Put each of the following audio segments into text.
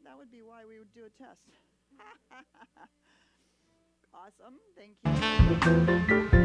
that would be why we would do a test. Awesome. Thank you.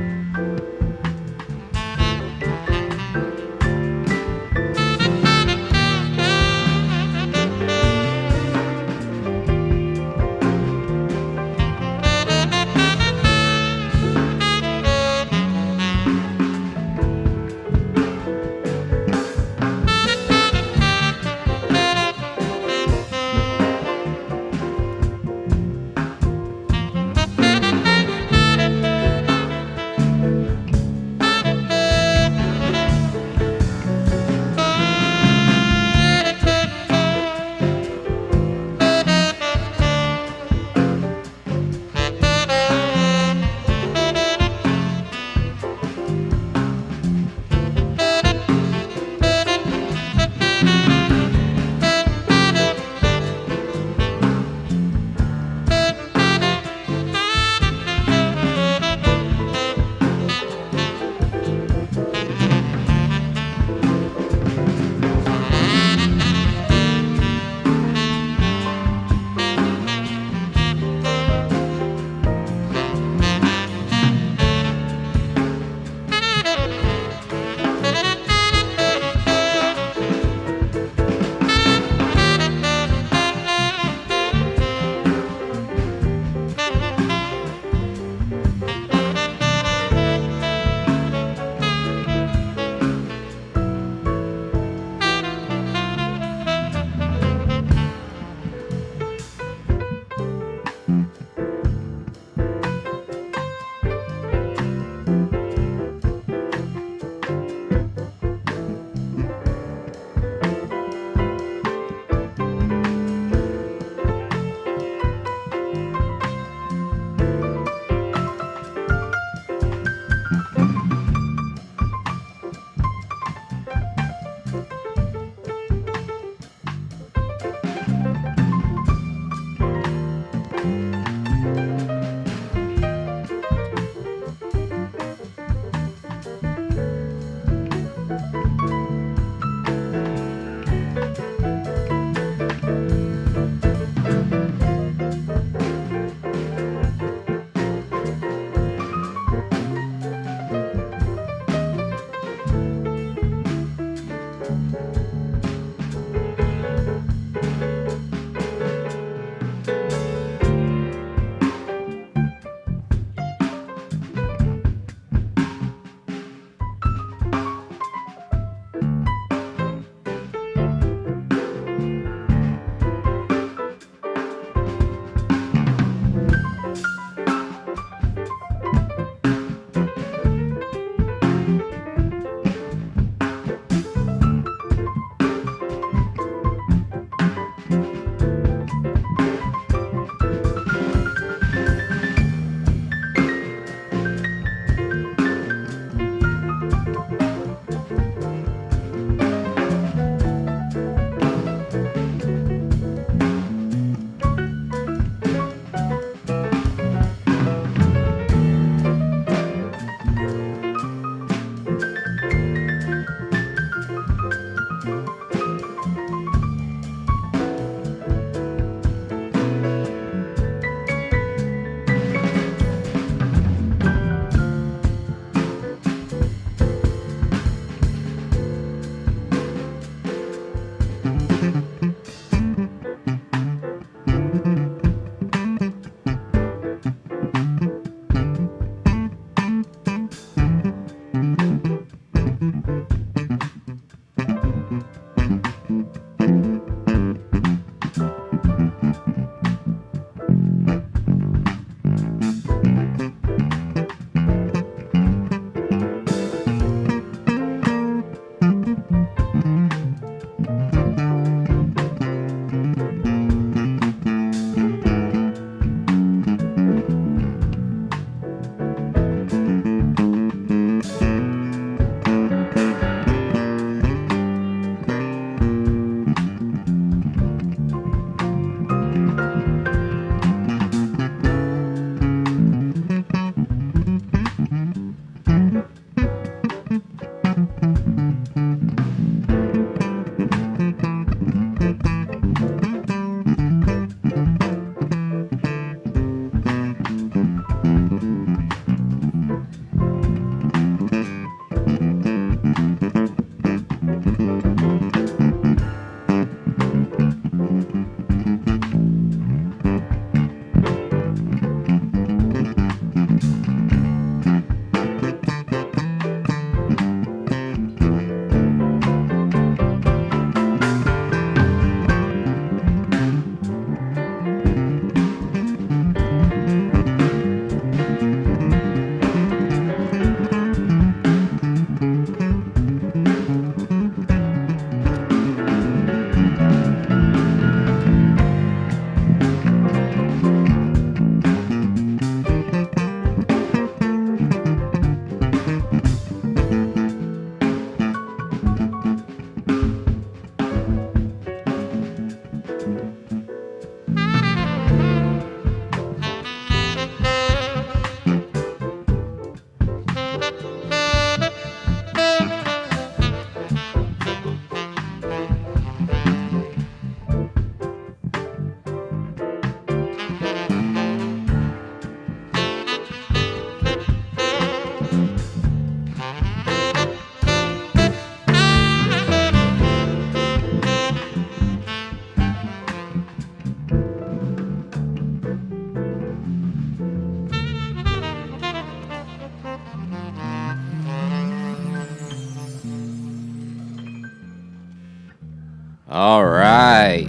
All right.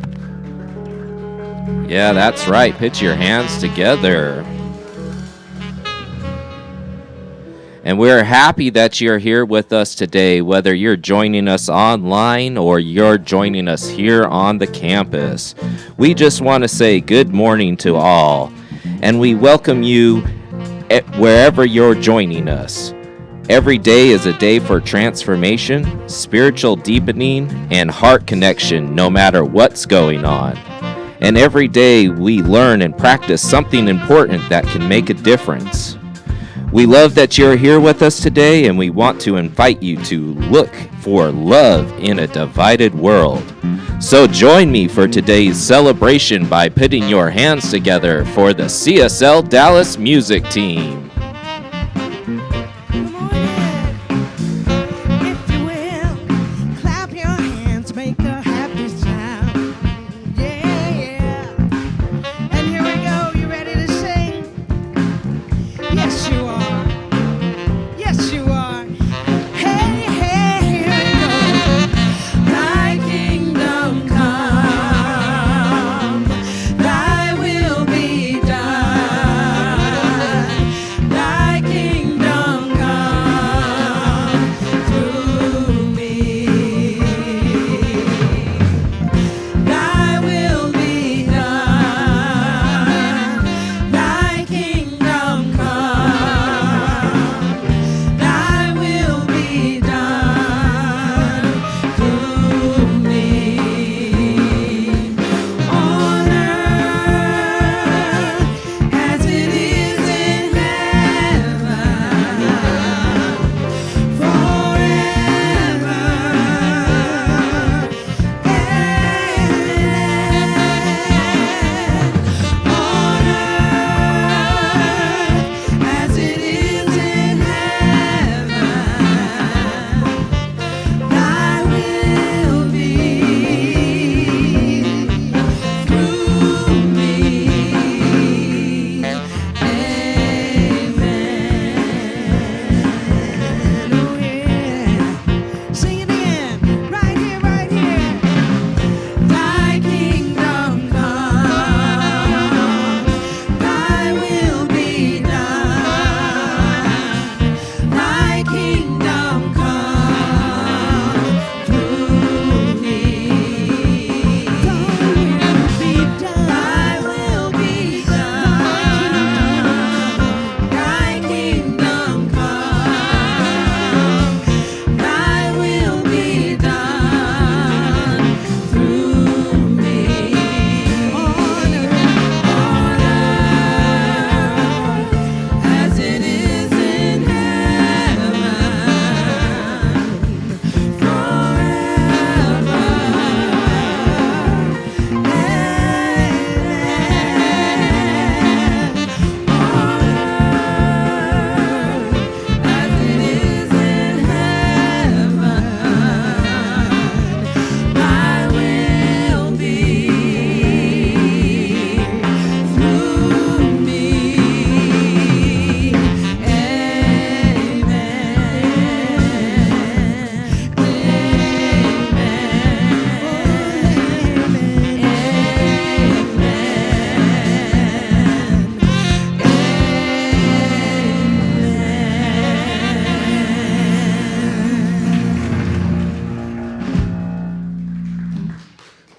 Yeah, that's right. Put your hands together. And we're happy that you're here with us today, whether you're joining us online or you're joining us here on the campus. We just want to say good morning to all, and we welcome you wherever you're joining us. Every day is a day for transformation, spiritual deepening, and heart connection, no matter what's going on. And every day we learn and practice something important that can make a difference. We love that you're here with us today, and we want to invite you to look for love in a divided world. So join me for today's celebration by putting your hands together for the CSL Dallas music team.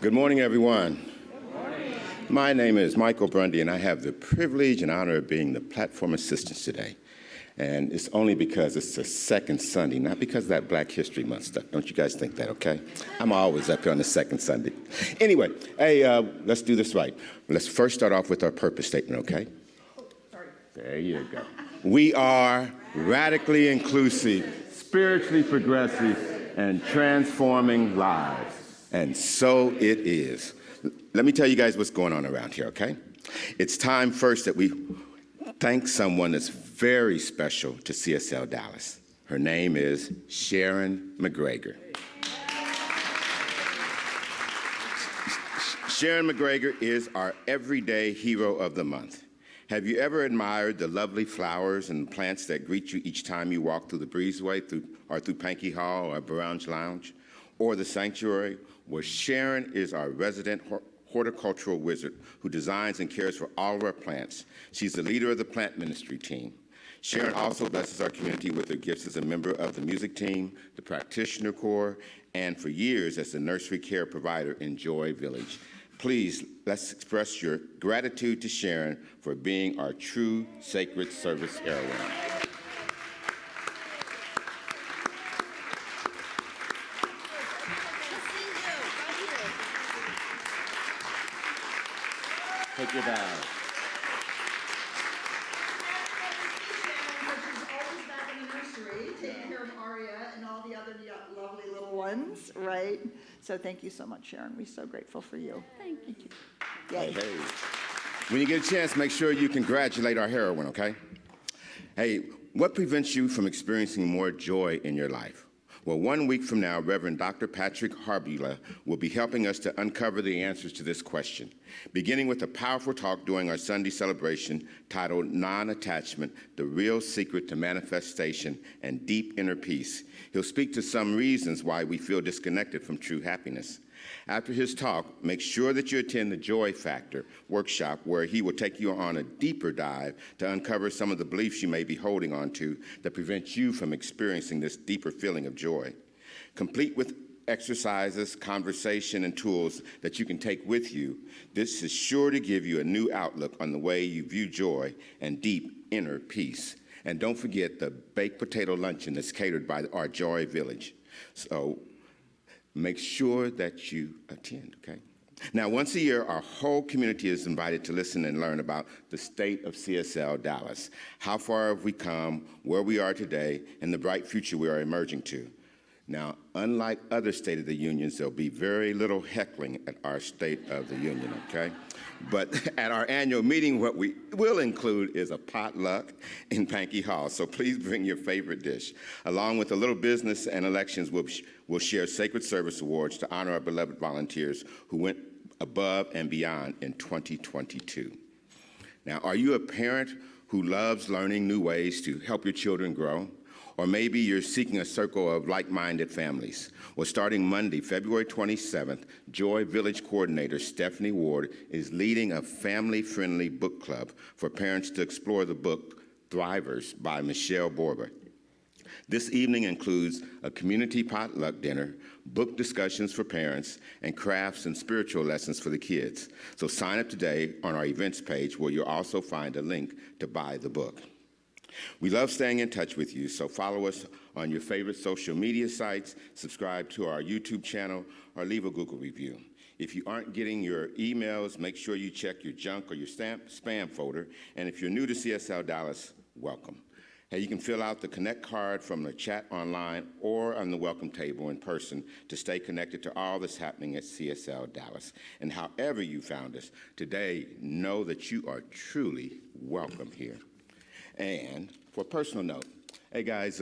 Good morning, everyone. Good morning. My name is Michael Brundy, and I have the privilege and honor of being the platform assistant today. And it's only because it's the second Sunday, not because of that Black History Month stuff. Don't you guys think that, okay? I'm always up here on the second Sunday. Anyway, hey, let's do this right. Let's first start off with our purpose statement, okay? Sorry. There you go. We are radically inclusive, spiritually progressive, and transforming lives. And so it is. Let me tell you guys what's going on around here, okay? It's time first that we thank someone that's very special to CSL Dallas. Her name is Sharon McGregor. Sharon McGregor is our everyday hero of the month. Have you ever admired the lovely flowers and plants that greet you each time you walk through the breezeway through Pankey Hall or Brown's Lounge, or the sanctuary, where Sharon is our resident horticultural wizard who designs and cares for all of our plants. She's the leader of the plant ministry team. Sharon also blesses our community with her gifts as a member of the music team, the practitioner corps, and for years as the nursery care provider in Joy Village. Please, let's express your gratitude to Sharon for being our true sacred service heroine. Take your bow. She's always back in the nursery, taking care of Aria and all the other lovely little ones, right? So thank you so much, Sharon. We're so grateful for you. Thank you. Yay. Hey. When you get a chance, make sure you congratulate our heroine, okay? Hey, what prevents you from experiencing more joy in your life? Well, 1 week from now, Reverend Dr. Patrick Harbula will be helping us to uncover the answers to this question, beginning with a powerful talk during our Sunday celebration titled Non-Attachment, the Real Secret to Manifestation and Deep Inner Peace. He'll speak to some reasons why we feel disconnected from true happiness. After his talk, make sure that you attend the Joy Factor workshop where he will take you on a deeper dive to uncover some of the beliefs you may be holding on to that prevent you from experiencing this deeper feeling of joy. Complete with exercises, conversation, and tools that you can take with you, this is sure to give you a new outlook on the way you view joy and deep inner peace. And don't forget the baked potato luncheon that's catered by our Joy Village. So make sure that you attend, okay? Now, once a year, our whole community is invited to listen and learn about the state of CSL Dallas. How far have we come, where we are today, and the bright future we are emerging to. Now, unlike other State of the Unions, there'll be very little heckling at our State of the Union, okay? But at our annual meeting, what we will include is a potluck in Pankey Hall. So please bring your favorite dish. Along with a little business and elections, we'll share Sacred Service Awards to honor our beloved volunteers who went above and beyond in 2022. Now, are you a parent who loves learning new ways to help your children grow? Or maybe you're seeking a circle of like-minded families. Well, starting Monday, February 27th, Joy Village Coordinator Stephanie Ward is leading a family-friendly book club for parents to explore the book Thrivers by Michelle Borba. This evening includes a community potluck dinner, book discussions for parents, and crafts and spiritual lessons for the kids. So sign up today on our events page where you'll also find a link to buy the book. We love staying in touch with you, so follow us on your favorite social media sites, subscribe to our YouTube channel, or leave a Google review. If you aren't getting your emails, make sure you check your junk or your spam folder. And if you're new to CSL Dallas, welcome. Hey, you can fill out the Connect card from the chat online or on the welcome table in person to stay connected to all that's happening at CSL Dallas. And however you found us today, know that you are truly welcome here. And for a personal note, hey guys,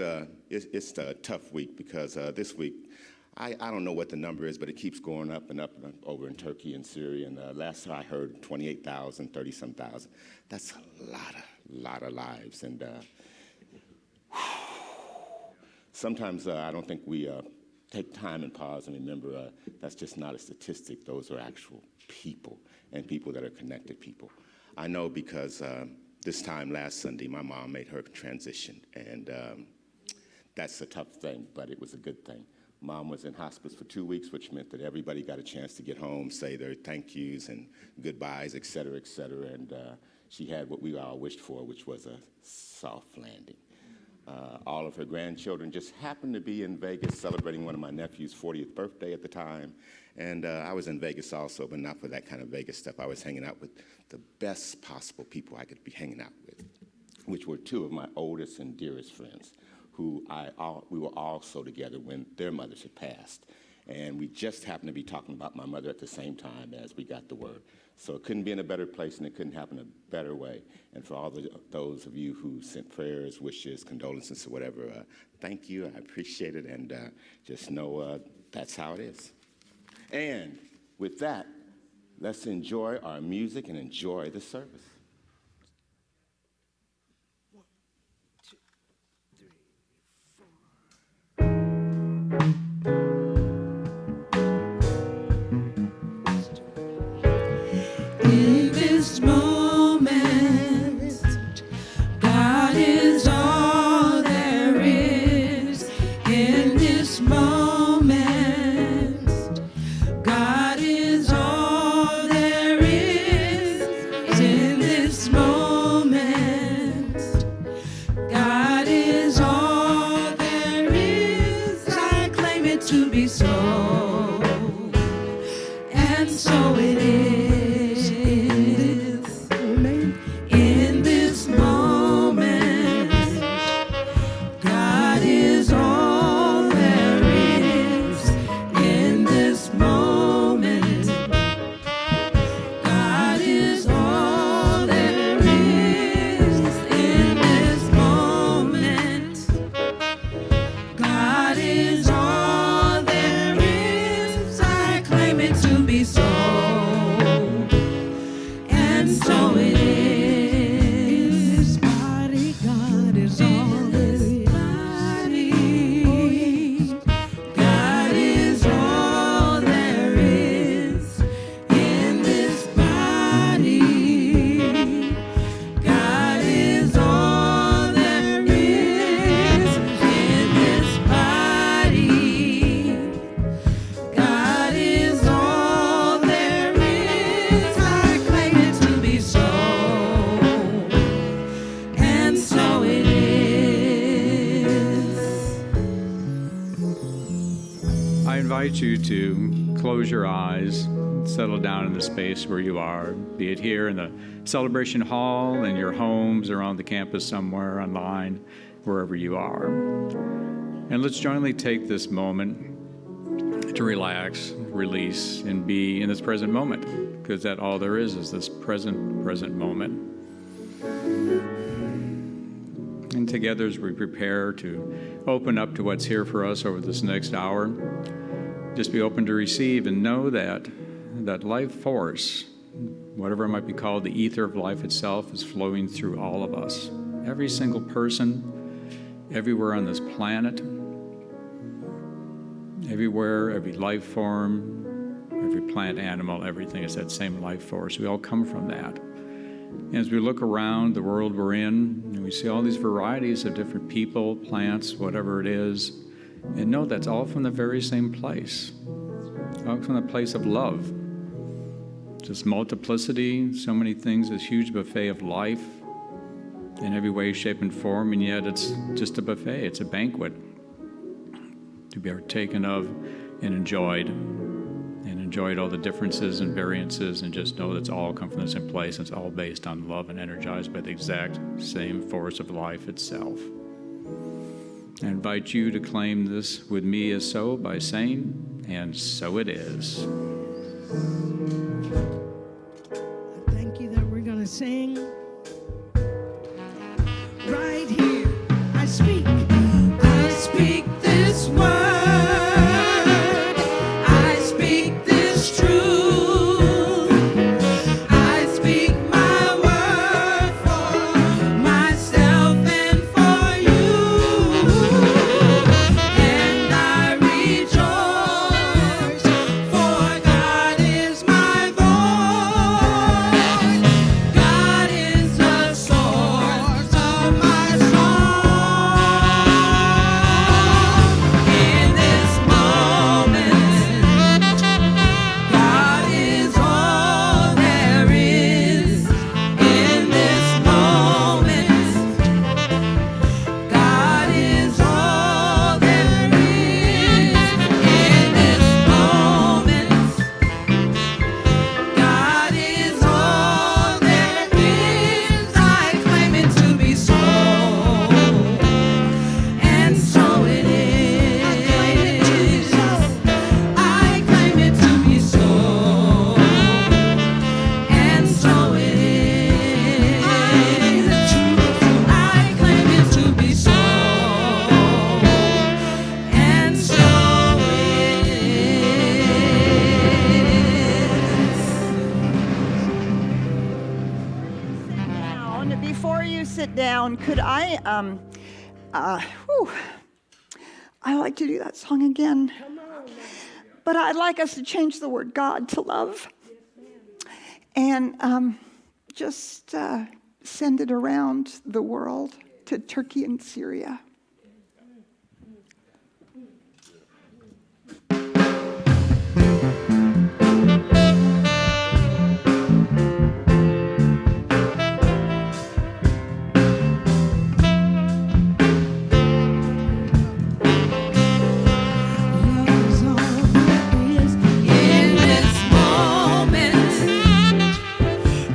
it's a tough week because this week, I don't know what the number is, but it keeps going up and up over in Turkey and Syria. And last I heard, 28,000, 30-some thousand. That's a lot of lives. And sometimes I don't think we take time and pause and remember that's just not a statistic. Those are actual people and people that are connected people. I know because this time last Sunday, my mom made her transition, and that's a tough thing, but it was a good thing. Mom was in hospice for 2 weeks, which meant that everybody got a chance to get home, say their thank yous and goodbyes, et cetera, and she had what we all wished for, which was a soft landing. All of her grandchildren just happened to be in Vegas celebrating one of my nephew's 40th birthday at the time, and I was in Vegas also, but not for that kind of Vegas stuff. I was hanging out with the best possible people I could be hanging out with, which were two of my oldest and dearest friends, who we were also together when their mothers had passed. And we just happened to be talking about my mother at the same time as we got the word. So it couldn't be in a better place, and it couldn't happen a better way. And for all those of you who sent prayers, wishes, condolences, or whatever, thank you. I appreciate it, and just know that's how it is. And with that, let's enjoy our music and enjoy the service. 1, 2, 3, 4. In this moment, God is all there is. In this moment, God is all there is. In this moment, God is all there is. I claim it to be so, and so it is. In this moment, God is all there is. In this moment, God is all there is. In this moment, God is all there is. I claim it to be so, and so it is. In this body, God is all there is. God is all there is. In this body, God is all there is. In this body, God is all there is. I claim it to be so, and so it is. I invite you to close your eyes, settle down in the space where you are, be it here in the celebration hall, in your homes, or on the campus somewhere, online, wherever you are. And let's jointly take this moment to relax, release, and be in this present moment, because that all there is this present moment. And together as we prepare to open up to what's here for us over this next hour, just be open to receive and know that that life force, whatever it might be called, the ether of life itself, is flowing through all of us. Every single person, everywhere on this planet, everywhere, every life form, every plant, animal, everything is that same life force. We all come from that. And as we look around the world we're in, and we see all these varieties of different people, plants, whatever it is, and know that's all from the very same place, all from the place of love. Just multiplicity, so many things, this huge buffet of life in every way, shape, and form, and yet it's just a buffet, it's a banquet to be taken of and enjoyed all the differences and variances, and just know that's all come from the same place. It's all based on love and energized by the exact same force of life itself. I invite you to claim this with me as so by saying, and so it is. Thank you that we're going to sing right here. I speak this word. I speak this truth. I speak my word for myself and for you. And I rejoice, for God is my voice. God is the source of my song. In this moment, God is all there is. In this moment, God is all there is. In this moment, God is all there is. I claim it to be so, and so it is. I claim it to be so, and so it is. I claim it to be so, and so it is. Down. Before you sit down, could I I like to do that song again. But I'd like us to change the word God to love. and just send it around the world to Turkey and Syria.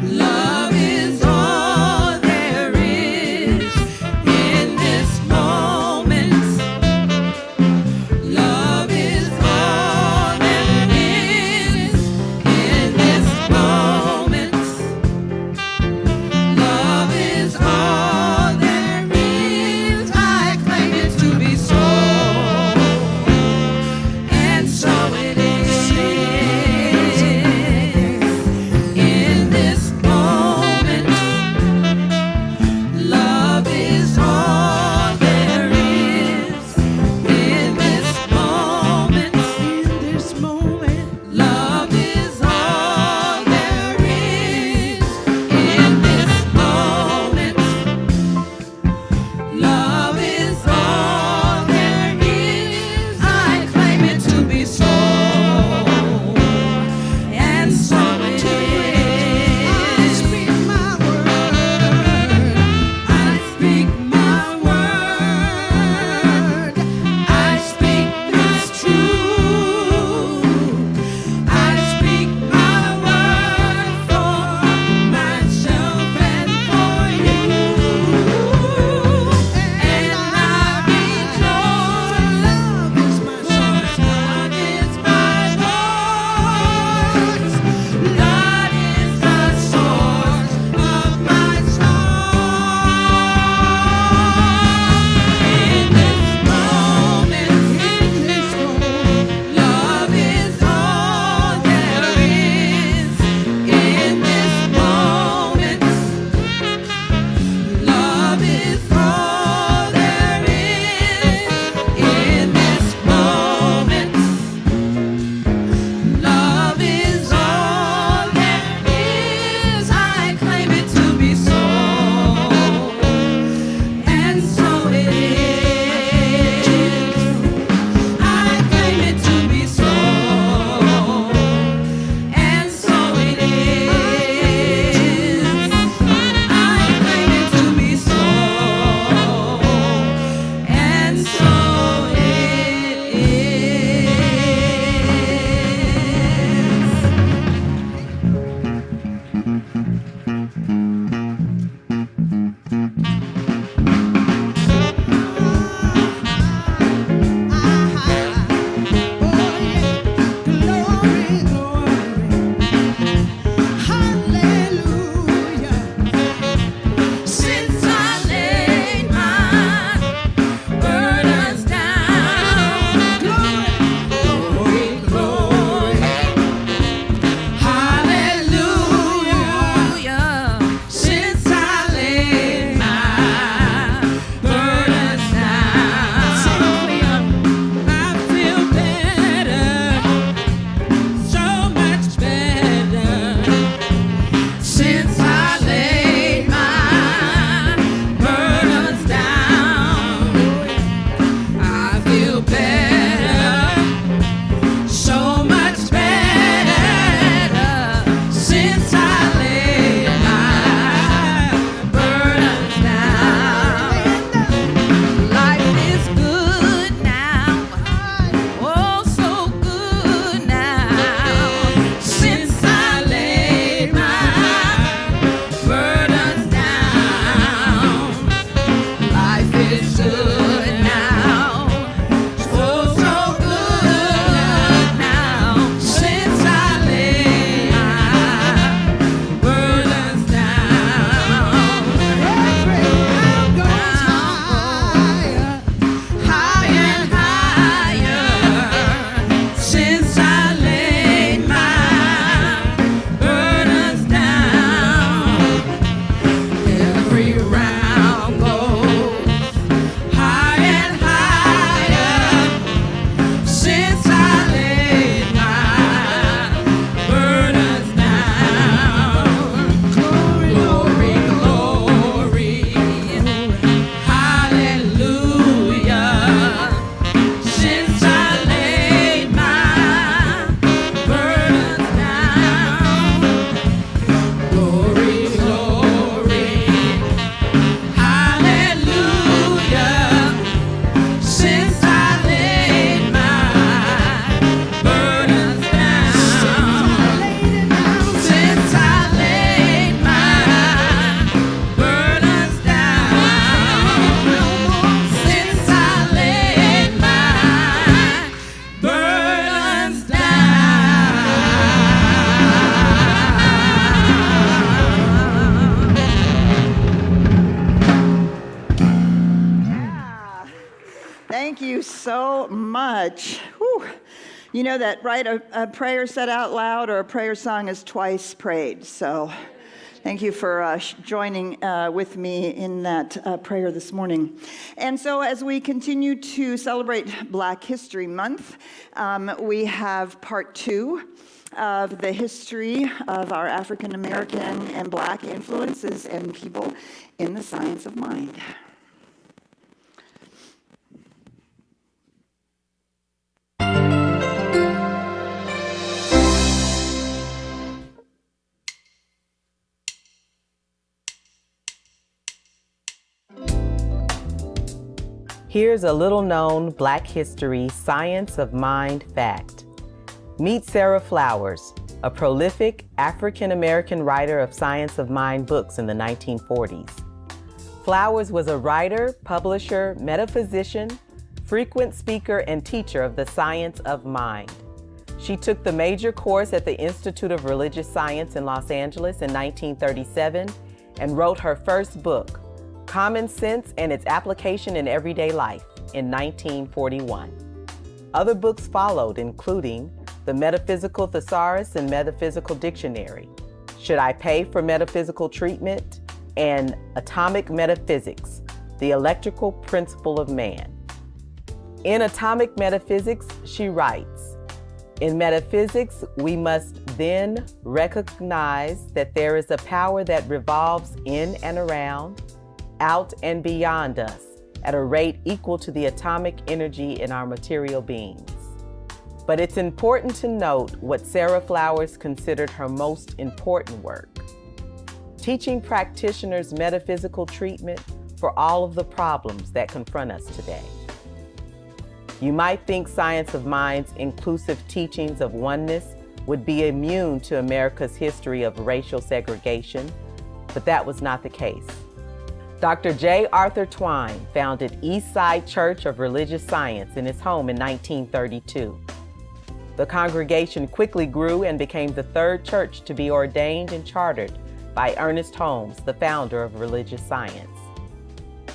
Love is all there is in this moment. much. Whew. You know that, right? A prayer said out loud or a prayer sung is twice prayed. So thank you for joining with me in that prayer this morning. And so as we continue to celebrate Black History Month, we have part 2 of the history of our African American and Black influences and people in the science of mind. Here's a little-known Black history science of mind fact. Meet Sarah Flowers, a prolific African-American writer of science of mind books in the 1940s. Flowers was a writer, publisher, metaphysician, frequent speaker, and teacher of the science of mind. She took the major course at the Institute of Religious Science in Los Angeles in 1937 and wrote her first book, Common Sense and Its Application in Everyday Life, in 1941. Other books followed, including The Metaphysical Thesaurus and Metaphysical Dictionary, Should I Pay for Metaphysical Treatment, and Atomic Metaphysics, The Electrical Principle of Man. In Atomic Metaphysics, she writes, in metaphysics, we must then recognize that there is a power that revolves in and around, out and beyond us at a rate equal to the atomic energy in our material beings. But it's important to note what Sarah Flowers considered her most important work: teaching practitioners metaphysical treatment for all of the problems that confront us today. You might think Science of Mind's inclusive teachings of oneness would be immune to America's history of racial segregation, but that was not the case. Dr. J. Arthur Twine founded Eastside Church of Religious Science in his home in 1932. The congregation quickly grew and became the third church to be ordained and chartered by Ernest Holmes, the founder of religious science.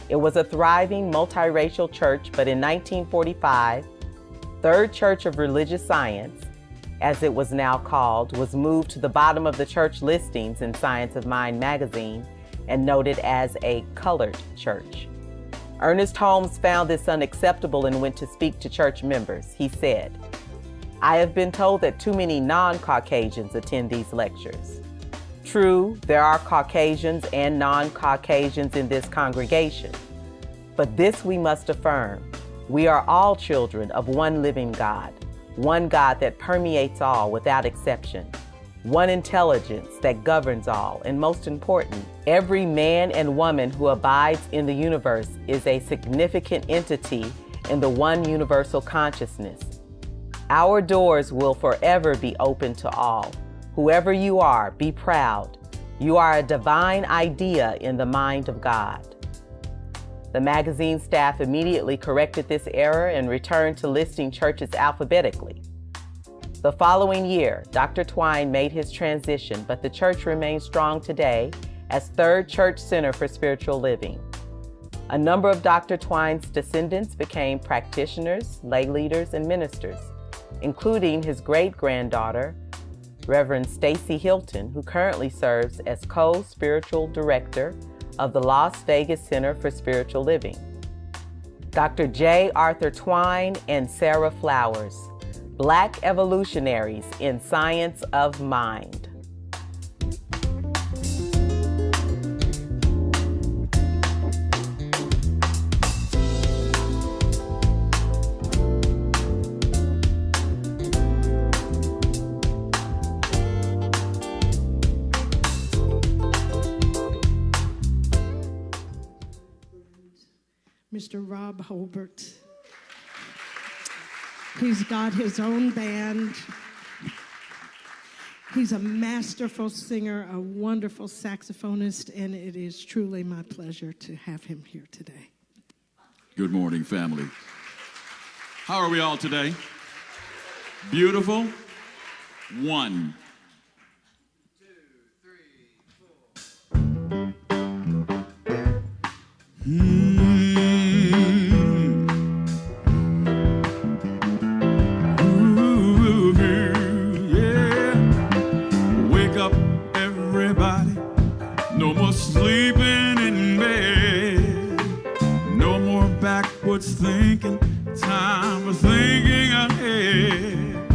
It was a thriving, multiracial church, but in 1945, Third Church of Religious Science, as it was now called, was moved to the bottom of the church listings in Science of Mind magazine and noted as a colored church. Ernest Holmes found this unacceptable and went to speak to church members. He said, "I have been told that too many non-Caucasians attend these lectures. True, there are Caucasians and non-Caucasians in this congregation, but this we must affirm. We are all children of one living God, one God that permeates all without exception, one intelligence that governs all, and most important, every man and woman who abides in the universe is a significant entity in the one universal consciousness. Our doors will forever be open to all. Whoever you are, be proud. You are a divine idea in the mind of God." The magazine staff immediately corrected this error and returned to listing churches alphabetically. The following year, Dr. Twine made his transition, but the church remains strong today as Third Church Center for Spiritual Living. A number of Dr. Twine's descendants became practitioners, lay leaders, and ministers, including his great-granddaughter, Reverend Stacy Hilton, who currently serves as co-spiritual director of the Las Vegas Center for Spiritual Living. Dr. J. Arthur Twine and Sarah Flowers, Black evolutionaries in science of mind. Mr. Rob Holbert. He's got his own band. He's a masterful singer, a wonderful saxophonist, and it is truly my pleasure to have him here today. Good morning, family. How are we all today? Beautiful? 1, 2, 3, 4. up, everybody. No more sleeping in bed. No more backwards thinking. Time for thinking ahead.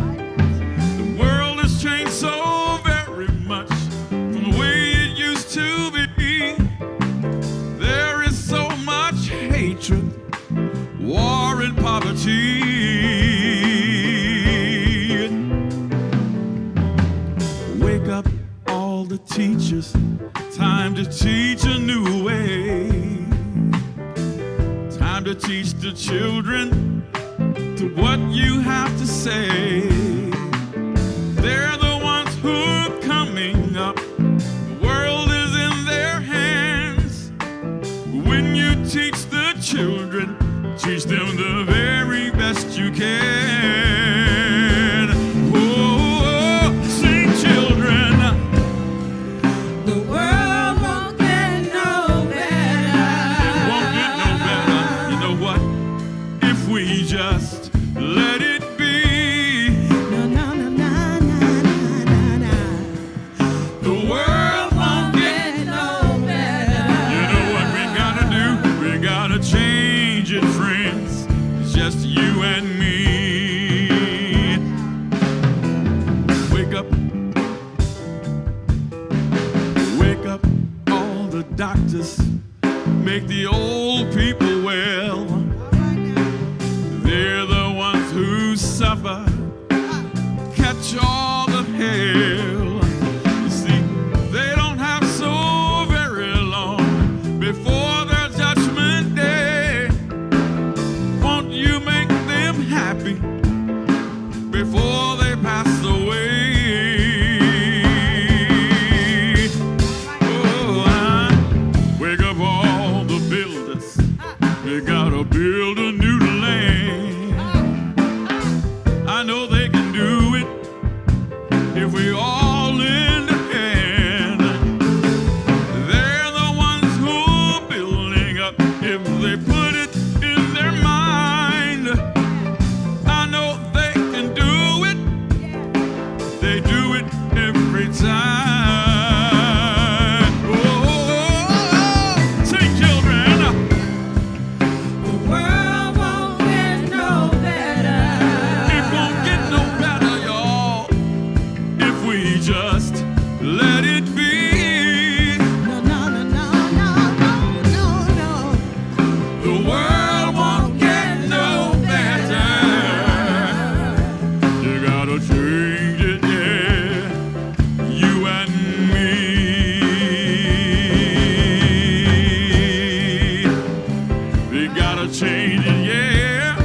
The world has changed so very much from the way it used to be. There is so much hatred, war and poverty. Wake up, all the teachers. Time to teach a new way. Time to teach the children to what you have to say. They're the ones who are coming up. The world is in their hands. When you teach the children, teach them the very best you can. Oh, sing, children. The world won't get no better. It won't get no better. You know what? If we just let it be. No, no, no, no, no, no, no. The world won't get. No better. You know what we gotta do? We gotta change it, friends. It's just you and me. Wake up. Wake up, all the doctors. Make the old people well. They're the ones who suffer. Catch all the hell. You see, they don't have so very long before their judgment day. Won't you make them happy before they pass away? Oh, wake up all the builders. They gotta build a new land. I know they can do it if we all lend a hand. They're the ones who are building up if they put it in their mind. I know they can do it. They do it every time. Oh, sing, children. The world won't get no better. It won't get no better, y'all, if we just let it be. No, no, no, no, no, no, no, no. The world won't get no better. You gotta change it, yeah, you and me. We gotta change it, yeah.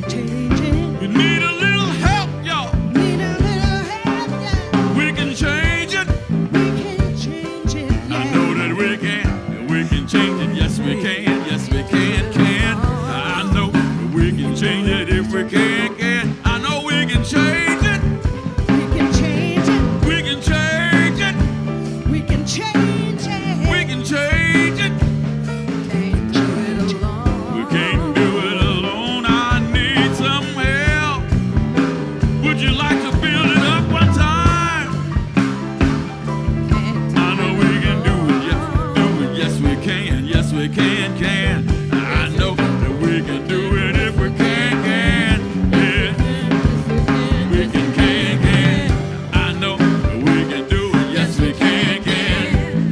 Change it. You need a little help, y'all. Need a little help, yeah. We can change it. We can change it, I yeah. know that we can change it. Yes, we can. Yes, we can. I know that we can change it if we can. I know we can change it. We can change it. We can change it. We can change it. We can change it. Can't do it alone. We can't do it alone. I need some help. Would you like to build it up one time? I know we can do it. Yes, we can. Yes, we can. I know that we can do it if we can. Yeah. We can. I know that we can do it. Yes, we can.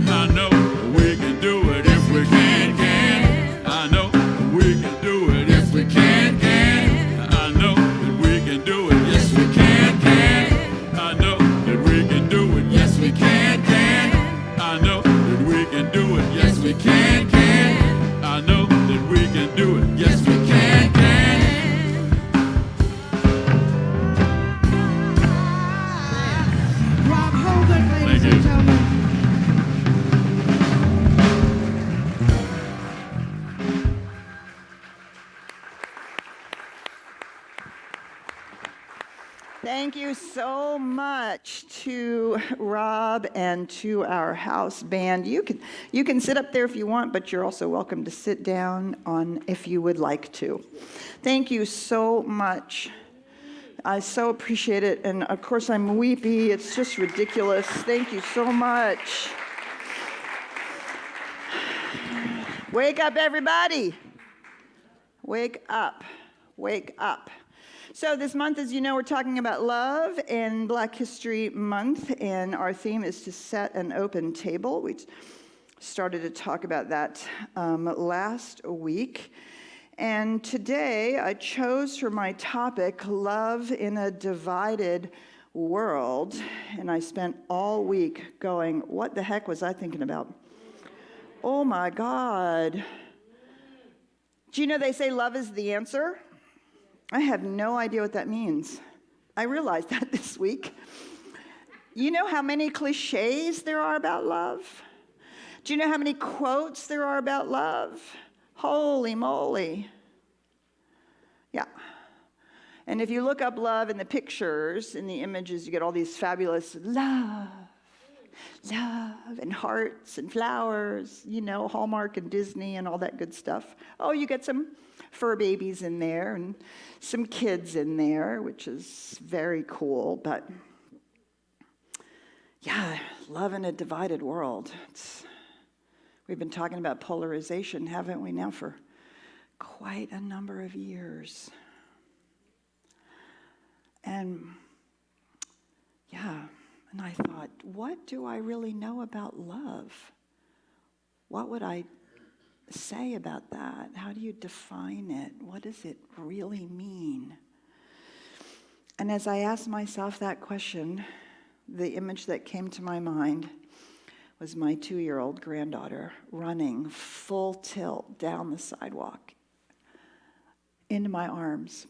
I know that we can do it if we can. I know that we can do it if we can. I know that we can do it. Yes, we can. I know that we can do it. Yes, we can. I know that we can do it. Yes, we can. I know that we can do it. Yes, we can. Rob Hogan, ladies Thank you. and gentlemen. Thank you so much to Rob and to our house band. You can sit up there if you want, but you're also welcome to sit down on if you would like to. Thank you so much. I so appreciate it. And of course, I'm weepy. It's just ridiculous. Thank you so much. Wake up, everybody. Wake up. Wake up. So this month, as you know, we're talking about love and Black History Month, and our theme is to set an open table. We started to talk about that last week. And today, I chose for my topic, Love in a Divided World. And I spent all week going, what the heck was I thinking about? Oh my God. Do you know they say love is the answer? I have no idea what that means. I realized that this week. You know how many cliches there are about love? Do you know how many quotes there are about love? Holy moly. Yeah. And if you look up love in the pictures, in the images, you get all these fabulous love, and hearts and flowers, you know, Hallmark and Disney and all that good stuff. Oh, you get some fur babies in there and some kids in there, which is very cool. But yeah, love in a divided world. We've been talking about polarization, haven't we, now for quite a number of years. And yeah, and I thought, what do I really know about love? What would I say about that? How do you define it? What does it really mean? And as I asked myself that question, the image that came to my mind was my 2-year-old granddaughter running full tilt down the sidewalk into my arms,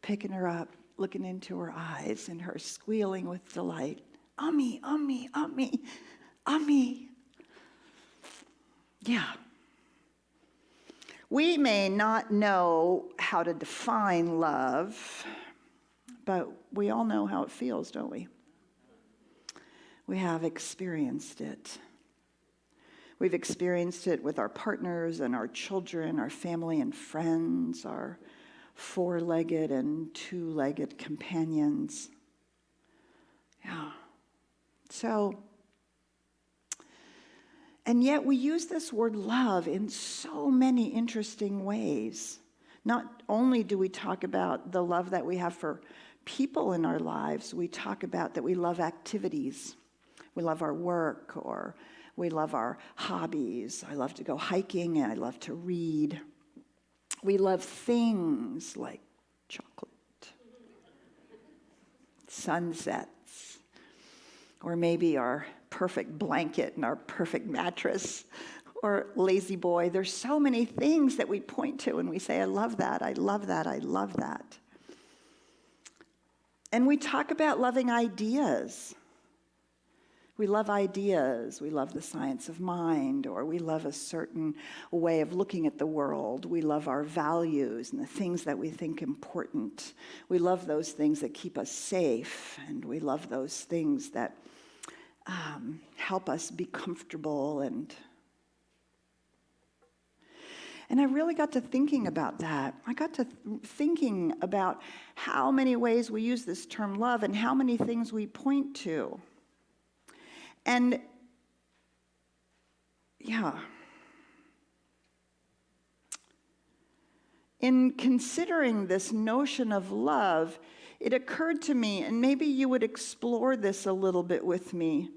picking her up, looking into her eyes, and her squealing with delight. Ummy, ummy, ummy, ummy. Yeah. We may not know how to define love, but we all know how it feels, don't we? We have experienced it. We've experienced it with our partners and our children, our family and friends, our 4-legged and 2-legged companions. Yeah. So, and yet we use this word love in so many interesting ways. Not only do we talk about the love that we have for people in our lives, we talk about that we love activities. We love our work, or we love our hobbies. I love to go hiking, and I love to read. We love things like chocolate, sunsets, or maybe our perfect blanket and our perfect mattress, or lazy boy. There's so many things that we point to and we say, I love that, I love that, I love that. And we talk about loving ideas. We love ideas, we love the science of mind, or we love a certain way of looking at the world. We love our values and the things that we think important. We love those things that keep us safe, and we love those things that help us be comfortable. And I really got to thinking about that. I got to thinking about how many ways we use this term love and how many things we point to. And yeah, in considering this notion of love, it occurred to me, and maybe you would explore this a little bit with me.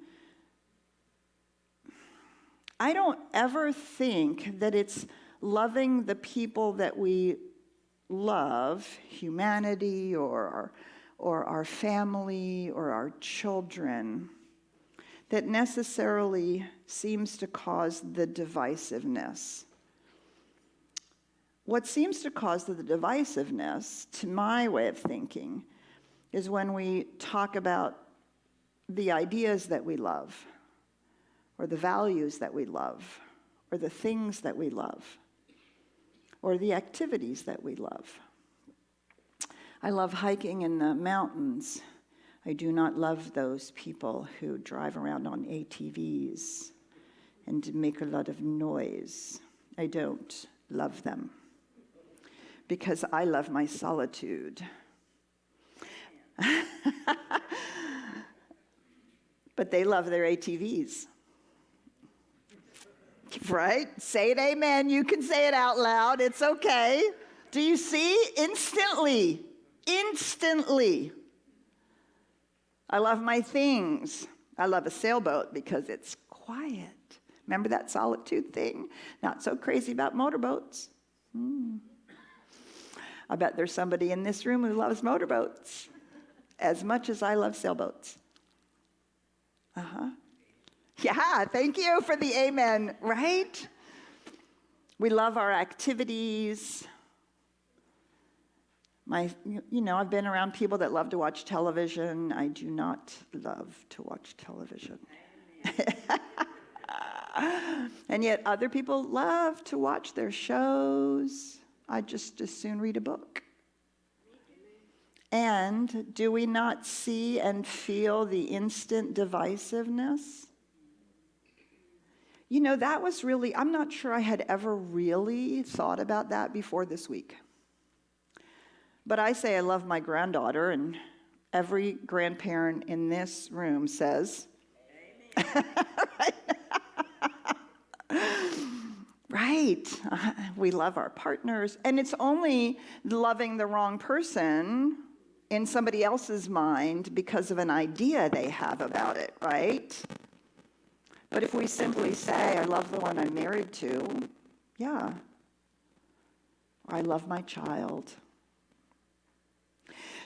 I don't ever think that it's loving the people that we love, humanity or our family or our children, that necessarily seems to cause the divisiveness. What seems to cause the divisiveness, to my way of thinking, is when we talk about the ideas that we love, or the values that we love, or the things that we love, or the activities that we love. I love hiking in the mountains. I do not love those people who drive around on ATVs and make a lot of noise. I don't love them because I love my solitude. But they love their ATVs. Right? Say it amen. You can say it out loud. It's okay. Do you see? Instantly. Instantly. I love my things. I love a sailboat because it's quiet. Remember that solitude thing? Not so crazy about motorboats. I bet there's somebody in this room who loves motorboats as much as I love sailboats. Yeah, thank you for the amen, right? We love our activities. I've been around people that love to watch television. I do not love to watch television. And yet other people love to watch their shows. I just as soon read a book. And do we not see and feel the instant divisiveness? That was really, I'm not sure I had ever really thought about that before this week. But I say I love my granddaughter, and every grandparent in this room says, right, we love our partners. And it's only loving the wrong person in somebody else's mind because of an idea they have about it, right? But if we simply say, I love the one I'm married to, yeah, or I love my child.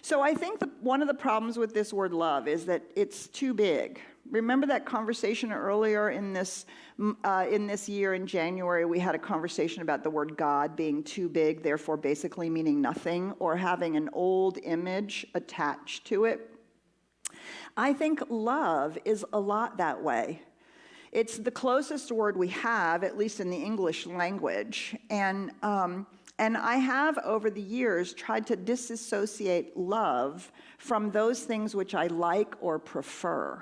So I think one of the problems with this word love is that it's too big. Remember that conversation earlier in this year in January, we had a conversation about the word God being too big, therefore basically meaning nothing, or having an old image attached to it. I think love is a lot that way. It's the closest word we have, at least in the English language. And I have, over the years, tried to disassociate love from those things which I like or prefer.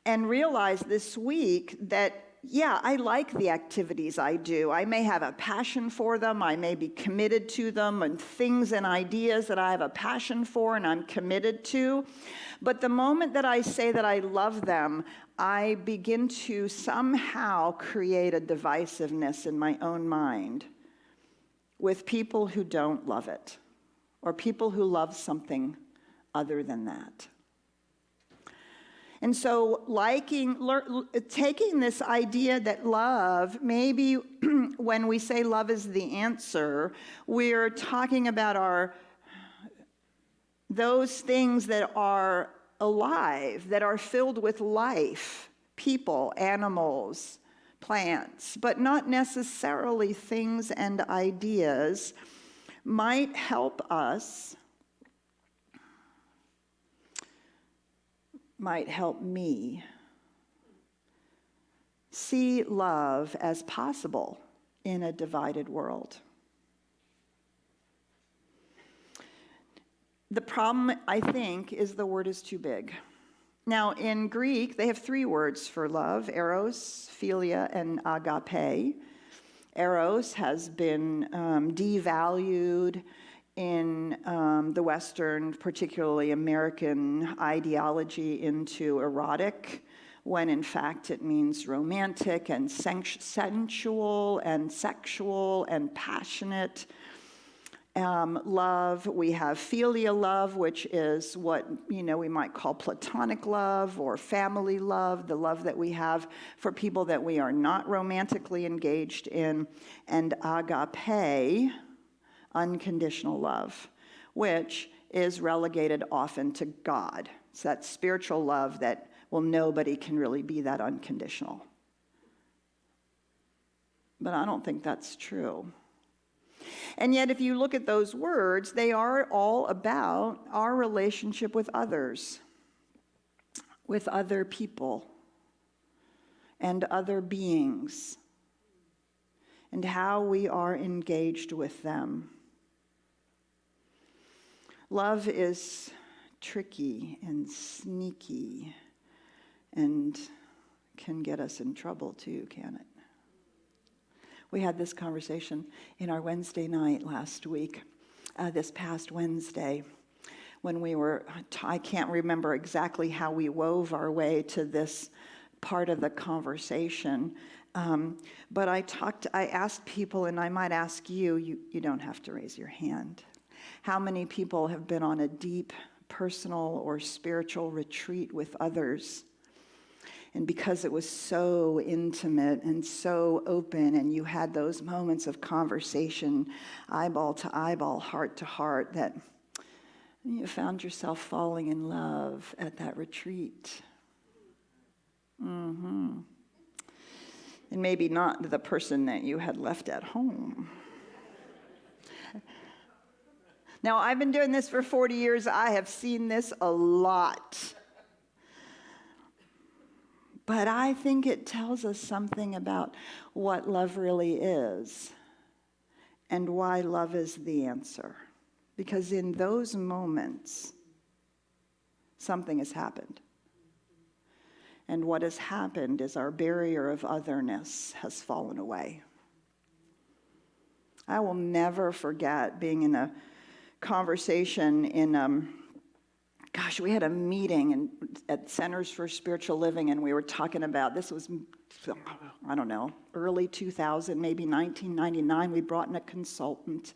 And realized this week that, yeah, I like the activities I do. I may have a passion for them. I may be committed to them, and things and ideas that I have a passion for and I'm committed to. But the moment that I say that I love them, I begin to somehow create a divisiveness in my own mind with people who don't love it, or people who love something other than that. And so taking this idea that love, maybe when we say love is the answer, we're talking about those things that are alive, that are filled with life, people, animals, plants, but not necessarily things and ideas, might help us, might help me see love as possible in a divided world. The problem, I think, is the word is too big. Now, in Greek, they have 3 words for love: eros, philia, and agape. Eros has been devalued in the Western, particularly American, ideology into erotic, when in fact it means romantic and sensual and sexual and passionate. Love, we have philia love, which is what we might call platonic love or family love, the love that we have for people that we are not romantically engaged in, and agape, unconditional love, which is relegated often to God. It's that spiritual love that, well, nobody can really be that unconditional. But I don't think that's true. And yet, if you look at those words, they are all about our relationship with others, with other people, and other beings, and how we are engaged with them. Love is tricky and sneaky and can get us in trouble too, can it? We had this conversation in our Wednesday night last week, this past Wednesday, when we were, I can't remember exactly how we wove our way to this part of the conversation. But I asked people, and I might ask you, you don't have to raise your hand. How many people have been on a deep personal or spiritual retreat with others? And because it was so intimate and so open, and you had those moments of conversation, eyeball to eyeball, heart to heart, that you found yourself falling in love at that retreat. And maybe not the person that you had left at home. Now, I've been doing this for 40 years. I have seen this a lot. But I think it tells us something about what love really is and why love is the answer. Because in those moments, something has happened. And what has happened is our barrier of otherness has fallen away. I will never forget being in a conversation in, we had a meeting at Centers for Spiritual Living, and we were talking about, this was, I don't know, early 2000, maybe 1999. We brought in a consultant,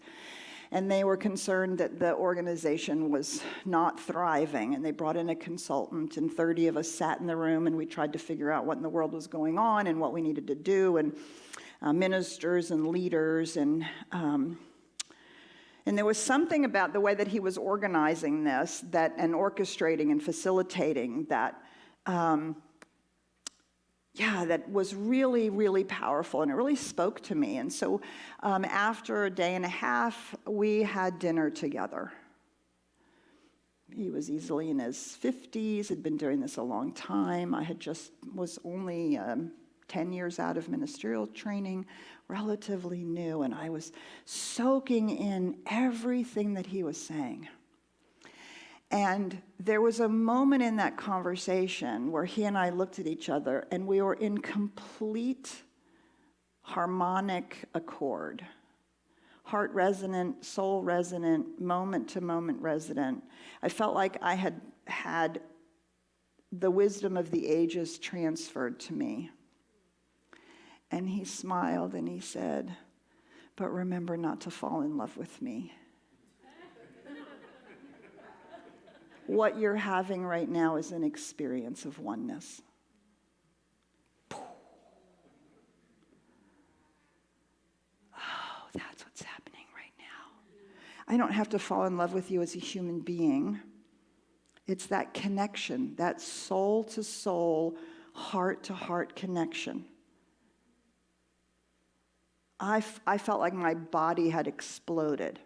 and they were concerned that the organization was not thriving, and they brought in a consultant, and 30 of us sat in the room, and we tried to figure out what in the world was going on and what we needed to do, and ministers and leaders, and there was something about the way that he was organizing this, and orchestrating and facilitating that, that was really, really powerful, and it really spoke to me. And so after a day and a half, we had dinner together. He was easily in his 50s, had been doing this a long time. I was only 10 years out of ministerial training, relatively new, and I was soaking in everything that he was saying. And there was a moment in that conversation where he and I looked at each other, and we were in complete harmonic accord. Heart resonant, soul resonant, moment to moment resonant. I felt like I had the wisdom of the ages transferred to me. And he smiled and he said, "But remember not to fall in love with me. What you're having right now is an experience of oneness." Oh, that's what's happening right now. I don't have to fall in love with you as a human being. It's that connection, that soul to soul, heart to heart connection. I felt like my body had exploded.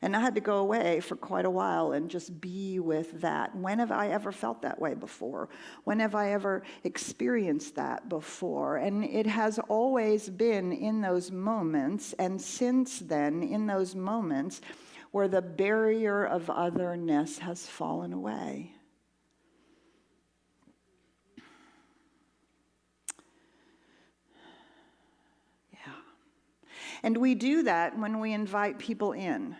And I had to go away for quite a while and just be with that. When have I ever felt that way before? When have I ever experienced that before? And it has always been in those moments, and since then, in those moments, where the barrier of otherness has fallen away. And we do that when we invite people in,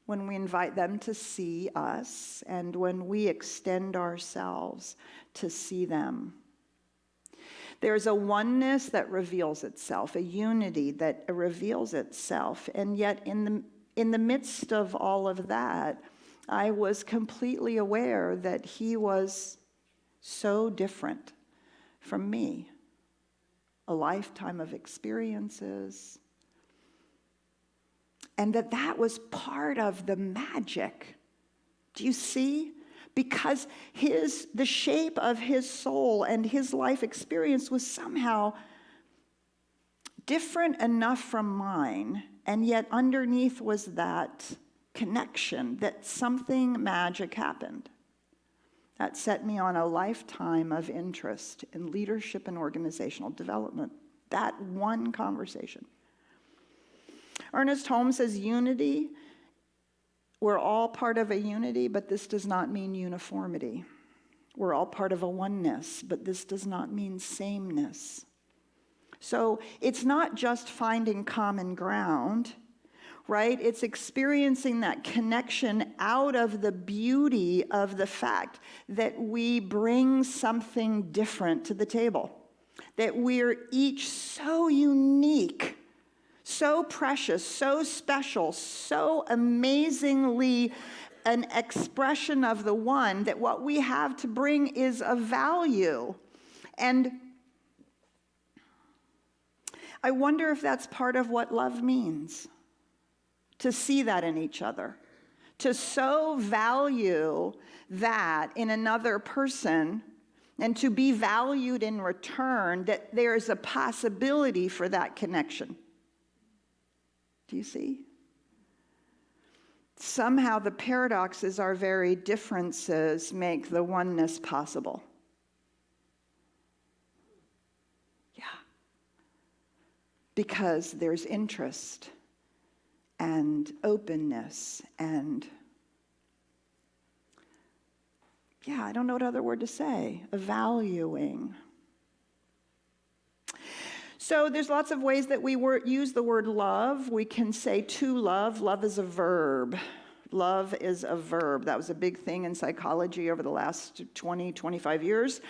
when we invite them to see us, and when we extend ourselves to see them. There's a oneness that reveals itself, a unity that reveals itself, and yet in the midst of all of that, I was completely aware that he was so different from me. A lifetime of experiences. And that was part of the magic. Do you see? Because the shape of his soul and his life experience was somehow different enough from mine, and yet underneath was that connection, that something magic happened. That set me on a lifetime of interest in leadership and organizational development. That one conversation. Ernest Holmes says unity, we're all part of a unity, but this does not mean uniformity. We're all part of a oneness, but this does not mean sameness. So it's not just finding common ground. right? It's experiencing that connection out of the beauty of the fact that we bring something different to the table, that we're each so unique, so precious, so special, so amazingly an expression of the one, that what we have to bring is of value. And I wonder if that's part of what love means, to see that in each other, to so value that in another person, and to be valued in return, that there's a possibility for that connection. Do you see? Somehow the paradoxes, our very differences, make the oneness possible. Yeah. Because there's interest and openness and, I don't know what other word to say, a valuing. So there's lots of ways that we use the word love. We can say to love. Love is a verb. Love is a verb. That was a big thing in psychology over the last 20, 25 years.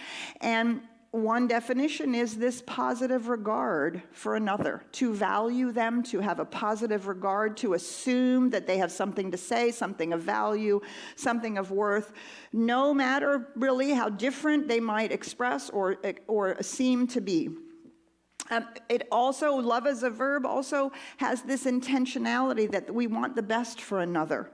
And one definition is this positive regard for another, to value them, to have a positive regard, to assume that they have something to say, something of value, something of worth, no matter really how different they might express or seem to be. It also, love as a verb also has this intentionality that we want the best for another,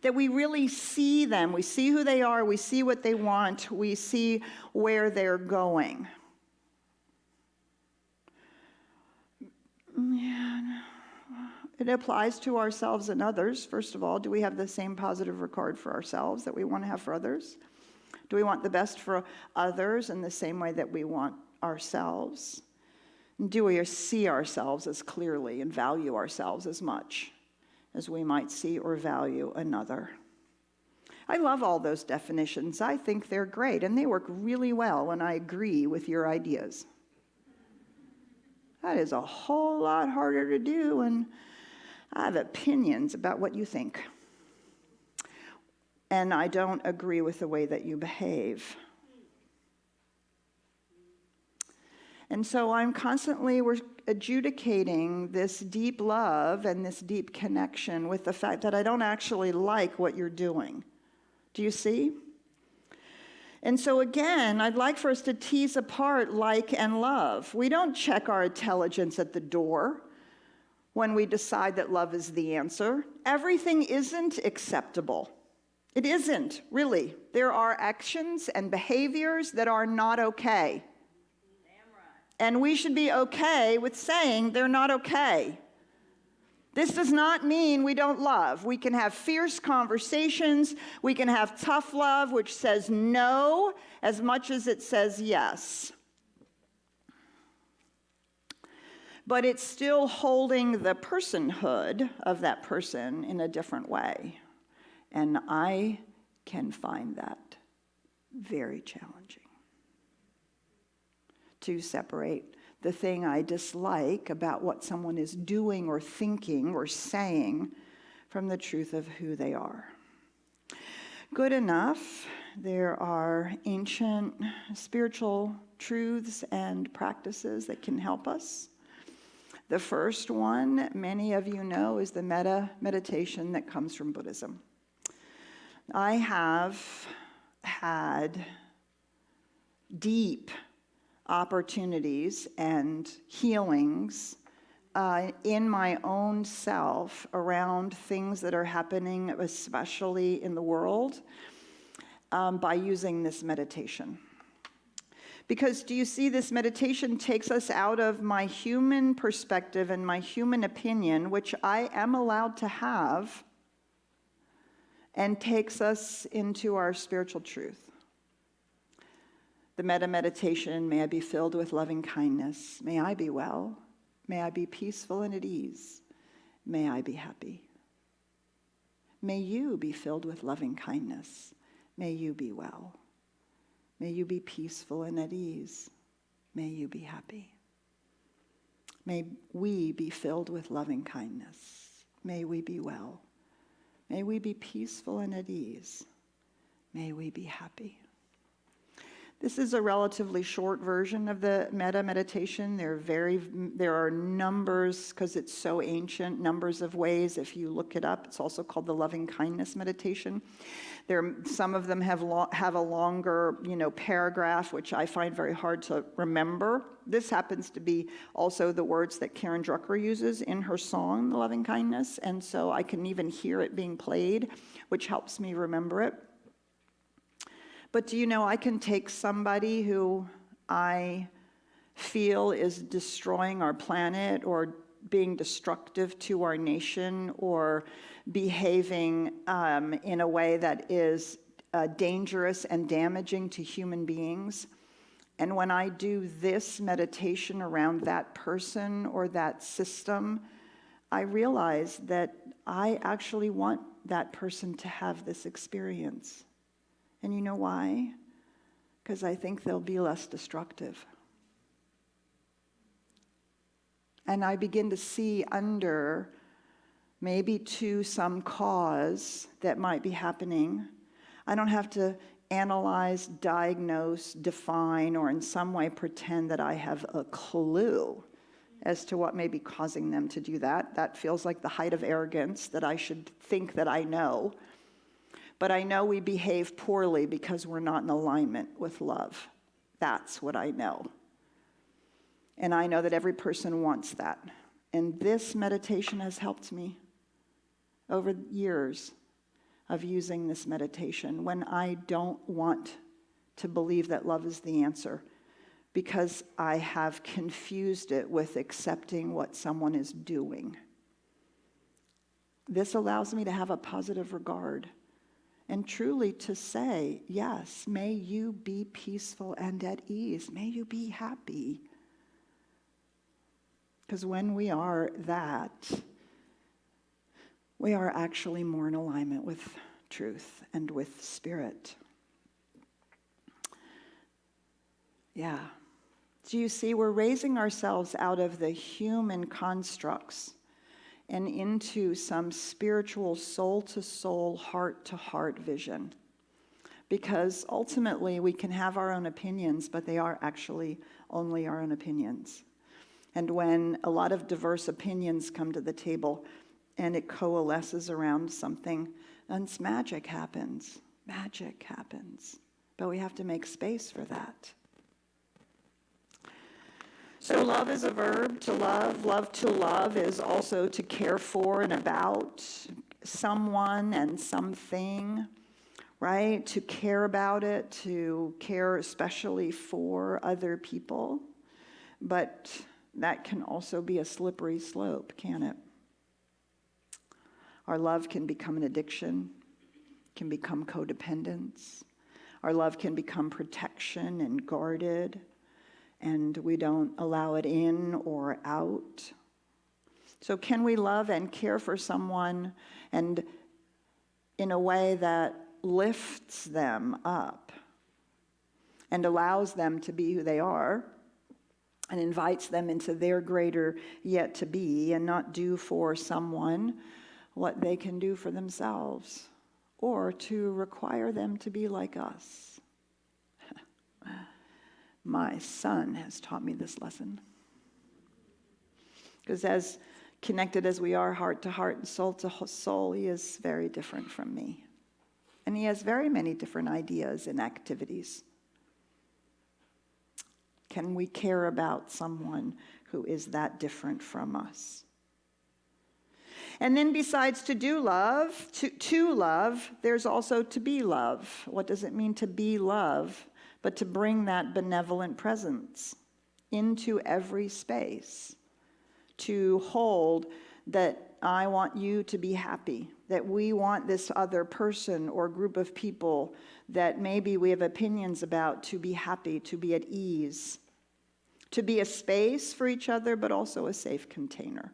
that we really see them, we see who they are, we see what they want, we see where they're going. Yeah. It applies to ourselves and others. First of all, do we have the same positive regard for ourselves that we want to have for others? Do we want the best for others in the same way that we want ourselves? Do we see ourselves as clearly and value ourselves as much as we might see or value another? I love all those definitions. I think they're great, and they work really well when I agree with your ideas. That is a whole lot harder to do, and I have opinions about what you think. And I don't agree with the way that you behave. And so I'm constantly adjudicating this deep love and this deep connection with the fact that I don't actually like what you're doing. Do you see? And so again, I'd like for us to tease apart like and love. We don't check our intelligence at the door when we decide that love is the answer. Everything isn't acceptable. It isn't, really. There are actions and behaviors that are not okay. And we should be okay with saying they're not okay. This does not mean we don't love. We can have fierce conversations. We can have tough love, which says no as much as it says yes. But it's still holding the personhood of that person in a different way. And I can find that very challenging. To separate the thing I dislike about what someone is doing or thinking or saying from the truth of who they are. Good enough, there are ancient spiritual truths and practices that can help us. The first one, many of you know, is the meditation that comes from Buddhism. I have had deep opportunities and healings in my own self around things that are happening, especially in the world, by using this meditation. Because do you see, this meditation takes us out of my human perspective and my human opinion, which I am allowed to have, and takes us into our spiritual truth. The meditation, may I be filled with loving kindness. May I be well. May I be peaceful and at ease. May I be happy. May you be filled with loving kindness. May you be well. May you be peaceful and at ease. May you be happy. May we be filled with loving kindness. may we be well. May we be peaceful and at ease. May we be happy. This is a relatively short version of the metta meditation. There are numbers, because it's so ancient, numbers of ways. If you look it up, it's also called the loving kindness meditation. Some of them have a longer, paragraph, which I find very hard to remember. This happens to be also the words that Karen Drucker uses in her song, The Loving Kindness, and so I can even hear it being played, which helps me remember it. But do you know, I can take somebody who I feel is destroying our planet or being destructive to our nation or behaving in a way that is dangerous and damaging to human beings. And when I do this meditation around that person or that system, I realize that I actually want that person to have this experience. And you know why? Because I think they'll be less destructive. And I begin to see under, maybe to some cause that might be happening. I don't have to analyze, diagnose, define, or in some way pretend that I have a clue as to what may be causing them to do that. That feels like the height of arrogance, that I should think that I know. But I know we behave poorly because we're not in alignment with love. That's what I know. And I know that every person wants that. And this meditation has helped me over years of using this meditation when I don't want to believe that love is the answer, because I have confused it with accepting what someone is doing. This allows me to have a positive regard and truly to say, yes, may you be peaceful and at ease. May you be happy. Because when we are that, we are actually more in alignment with truth and with spirit. Yeah. Do you see, we're raising ourselves out of the human constructs and into some spiritual soul-to-soul, heart-to-heart vision. Because ultimately we can have our own opinions, but they are actually only our own opinions. And when a lot of diverse opinions come to the table and it coalesces around something, then magic happens. Magic happens. But we have to make space for that. So love is a verb, to love. Love to love is also to care for and about someone and something, right? To care about it, to care especially for other people. But that can also be a slippery slope, can't it? Our love can become an addiction, can become codependence. Our love can become protection and guarded, and we don't allow it in or out. So can we love and care for someone and in a way that lifts them up and allows them to be who they are and invites them into their greater yet to be, and not do for someone what they can do for themselves, or to require them to be like us? My son has taught me this lesson. Because as connected as we are, heart to heart and soul to soul, he is very different from me. And he has very many different ideas and activities. Can we care about someone who is that different from us? And then besides to do love, to love, there's also to be love. What does it mean to be love? But to bring that benevolent presence into every space. To hold that I want you to be happy, that we want this other person or group of people that maybe we have opinions about to be happy, to be at ease, to be a space for each other, but also a safe container.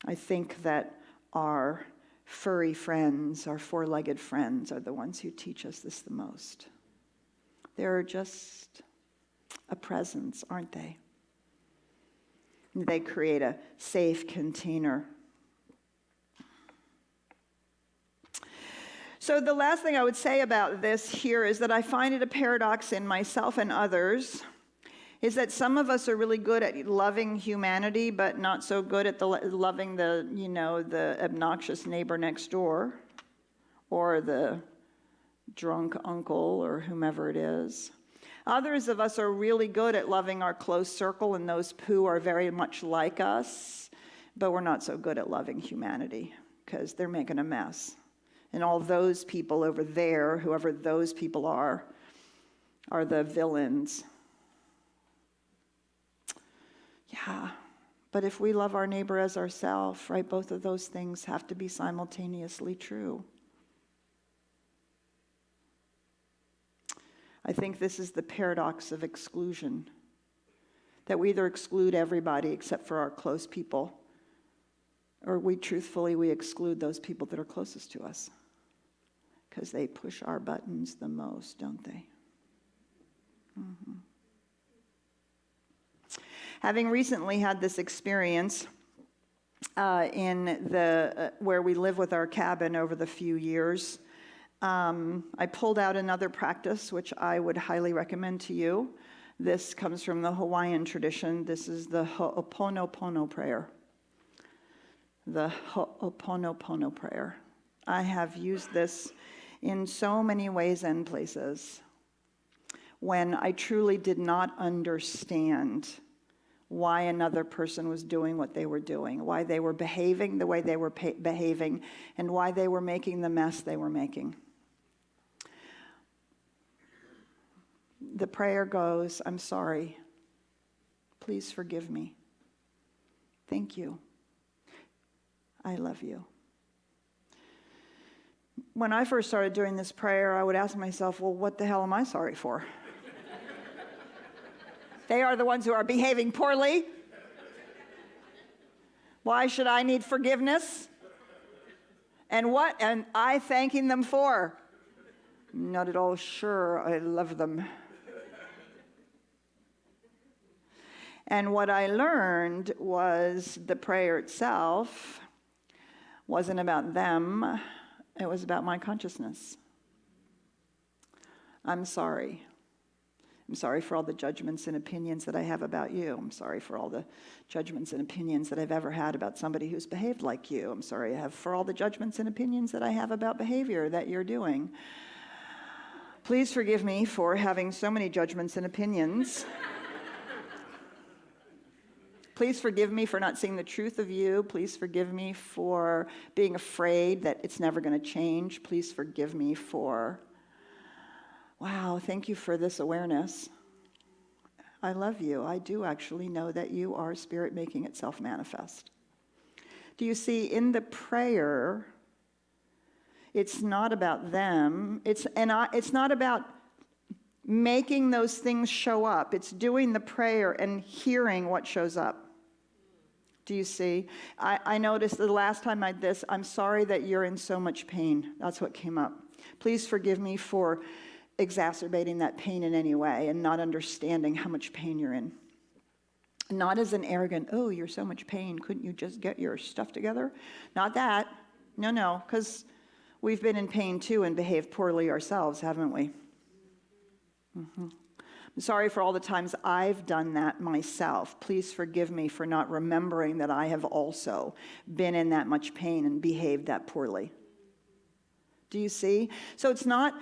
I think that our furry friends, our four-legged friends, are the ones who teach us this the most. They're just a presence, aren't they? They create a safe container So the last thing I would say about this here is that I find it a paradox in myself and others, is that some of us are really good at loving humanity, but not so good at loving the obnoxious neighbor next door, or the drunk uncle, or whomever it is. Others of us are really good at loving our close circle and those who are very much like us, but we're not so good at loving humanity because they're making a mess. And all those people over there, whoever those people are the villains. Yeah, but if we love our neighbor as ourselves, right, both of those things have to be simultaneously true. I think this is the paradox of exclusion, that we either exclude everybody except for our close people, or we exclude those people that are closest to us, because they push our buttons the most, don't they? Mm-hmm. Having recently had this experience in where we live with our cabin over the few years, I pulled out another practice which I would highly recommend to you. This comes from the Hawaiian tradition. This is the Ho'oponopono prayer. The Ho'oponopono prayer. I have used this in so many ways and places when I truly did not understand why another person was doing what they were doing, why they were behaving the way they were behaving, and why they were making the mess they were making. The prayer goes, I'm sorry. Please forgive me. Thank you. I love you. When I first started doing this prayer, I would ask myself, well, what the hell am I sorry for? They are the ones who are behaving poorly. Why should I need forgiveness? And what am I thanking them for? Not at all sure I love them. And what I learned was the prayer itself wasn't about them, it was about my consciousness. I'm sorry. I'm sorry for all the judgments and opinions that I have about you. I'm sorry for all the judgments and opinions that I've ever had about somebody who's behaved like you. I'm sorry for all the judgments and opinions that I have about behavior that you're doing. Please forgive me for having so many judgments and opinions. Please forgive me for not seeing the truth of you. Please forgive me for being afraid that it's never going to change. Please forgive me for... Wow, thank you for this awareness. I love you. I do actually know that you are spirit making itself manifest. Do you see, in the prayer, it's not about them. It's not about making those things show up. It's doing the prayer and hearing what shows up. Do you see? I noticed the last time I did this, I'm sorry that you're in so much pain. That's what came up. Please forgive me for exacerbating that pain in any way and not understanding how much pain you're in. Not as an arrogant, oh, you're so much pain, couldn't you just get your stuff together? Not that. No, because we've been in pain too and behaved poorly ourselves, haven't we? Mm-hmm. I'm sorry for all the times I've done that myself. Please forgive me for not remembering that I have also been in that much pain and behaved that poorly. Do you see? So it's not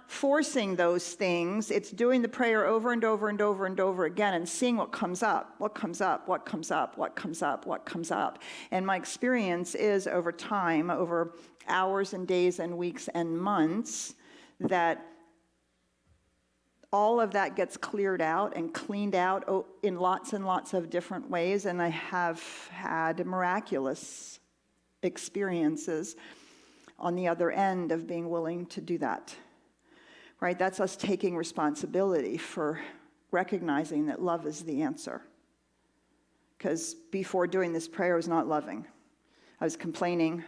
forcing those things. It's doing the prayer over and over and over and over again and seeing what comes up, what comes up, what comes up, what comes up, what comes up. And my experience is over time, over hours and days and weeks and months, that all of that gets cleared out and cleaned out in lots and lots of different ways. And I have had miraculous experiences on the other end of being willing to do that, right? That's us taking responsibility for recognizing that love is the answer. Because before doing this prayer, I was not loving. I was complaining.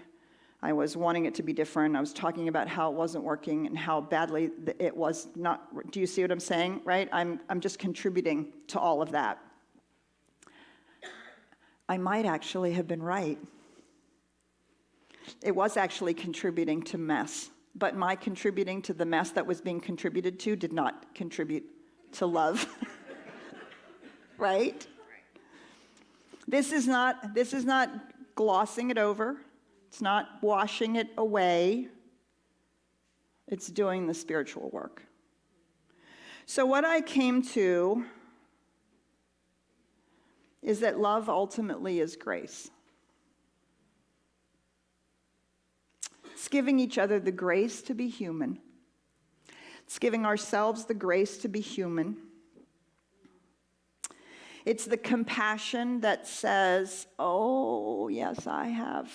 I was wanting it to be different. I was talking about how it wasn't working and how badly it was not. Do you see what I'm saying, right? I'm just contributing to all of that. I might actually have been right. It was actually contributing to mess but my contributing to the mess that was being contributed to did not contribute to love. Right? This is not glossing it over. It's not washing it away. It's doing the spiritual work. So what I came to is that love ultimately is grace. It's giving each other the grace to be human. It's giving ourselves the grace to be human. It's the compassion that says, oh, yes, I have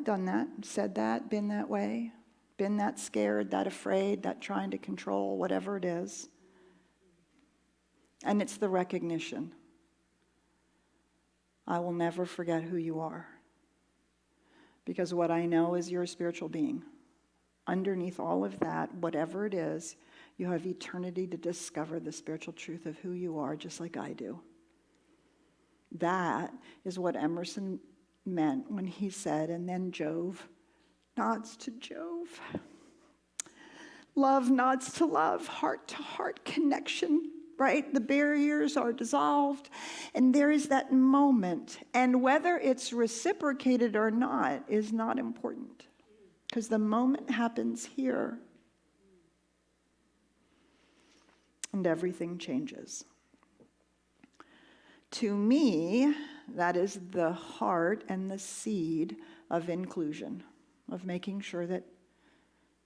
done that, said that, been that way, been that scared, that afraid, that trying to control, whatever it is. And it's the recognition. I will never forget who you are. Because what I know is you're a spiritual being. Underneath all of that, whatever it is, you have eternity to discover the spiritual truth of who you are, just like I do. That is what Emerson meant when he said, and then Jove nods to Jove. Love nods to love, heart-to-heart connection, right? The barriers are dissolved, and there is that moment. And whether it's reciprocated or not is not important, because the moment happens here, and everything changes. To me, that is the heart and the seed of inclusion, of making sure that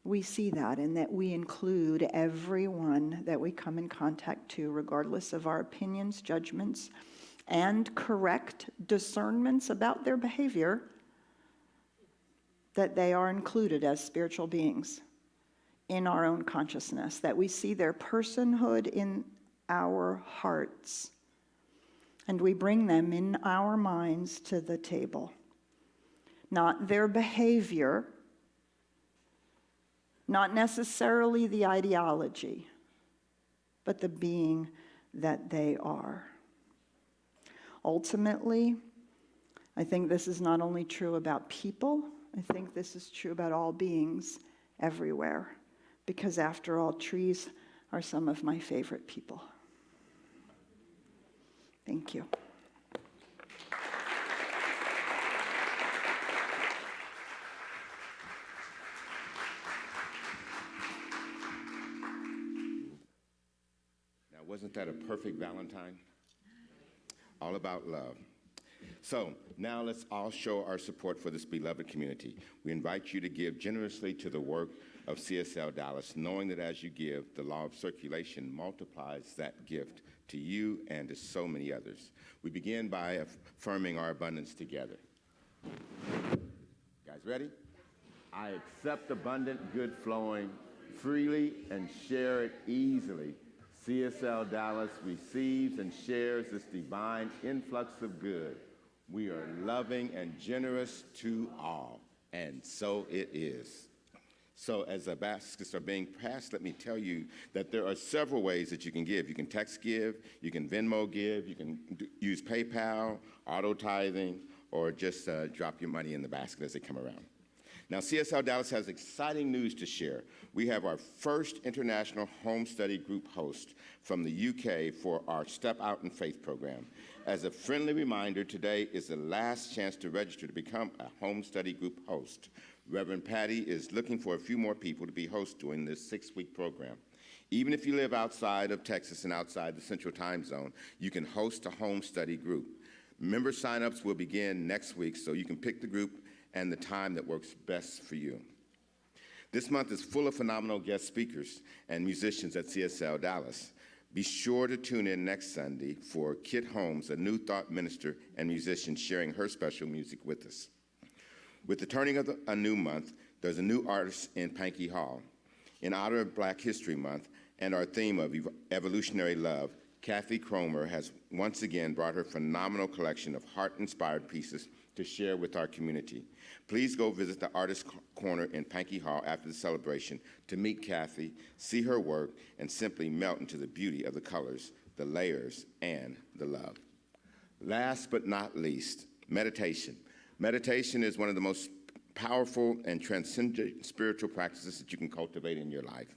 we see that and that we include everyone that we come in contact to, regardless of our opinions, judgments, and correct discernments about their behavior, that they are included as spiritual beings in our own consciousness, that we see their personhood in our hearts, and we bring them in our minds to the table. Not their behavior, not necessarily the ideology, but the being that they are. Ultimately, I think this is not only true about people, I think this is true about all beings everywhere. Because after all, trees are some of my favorite people. Thank you. Now, wasn't that a perfect Valentine? All about love. So now let's all show our support for this beloved community. We invite you to give generously to the work of CSLDallas, knowing that as you give, the law of circulation multiplies that gift to you and to so many others. We begin by affirming our abundance together. Guys, ready? I accept abundant good flowing freely and share it easily. CSLDallas receives and shares this divine influx of good. We are loving and generous to all, and so it is. So as the baskets are being passed, let me tell you that there are several ways that you can give. You can text give, you can Venmo give, you can use PayPal, auto tithing, or just drop your money in the basket as they come around. Now, CSLDallas has exciting news to share. We have our first international home study group host from the UK for our Step Out in Faith program. As a friendly reminder, today is the last chance to register to become a home study group host. Reverend Patty is looking for a few more people to be hosts during this 6-week program. Even if you live outside of Texas and outside the Central Time Zone, you can host a home study group. Member signups will begin next week, so you can pick the group and the time that works best for you. This month is full of phenomenal guest speakers and musicians at CSLDallas. Be sure to tune in next Sunday for Kit Holmes, a New Thought minister and musician, sharing her special music with us. With the turning of a new month, there's a new artist in Pankey Hall. In honor of Black History Month and our theme of evolutionary love, Kathy Cromer has once again brought her phenomenal collection of heart-inspired pieces to share with our community. Please go visit the Artist Corner in Pankey Hall after the celebration to meet Kathy, see her work, and simply melt into the beauty of the colors, the layers, and the love. Last but not least, meditation. Meditation is one of the most powerful and transcendent spiritual practices that you can cultivate in your life.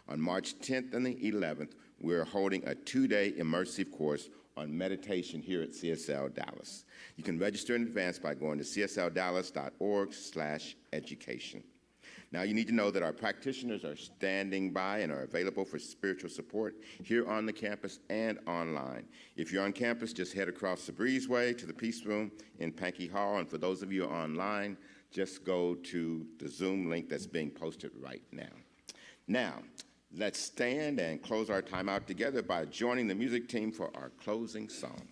On March 10th and the 11th, we're holding a 2-day immersive course on meditation here at CSL Dallas. You can register in advance by going to csldallas.org/education. Now, you need to know that our practitioners are standing by and are available for spiritual support here on the campus and online. If you're on campus, just head across the breezeway to the Peace Room in Pankey Hall. And for those of you online, just go to the Zoom link that's being posted right now. Now, let's stand and close our time out together by joining the music team for our closing song.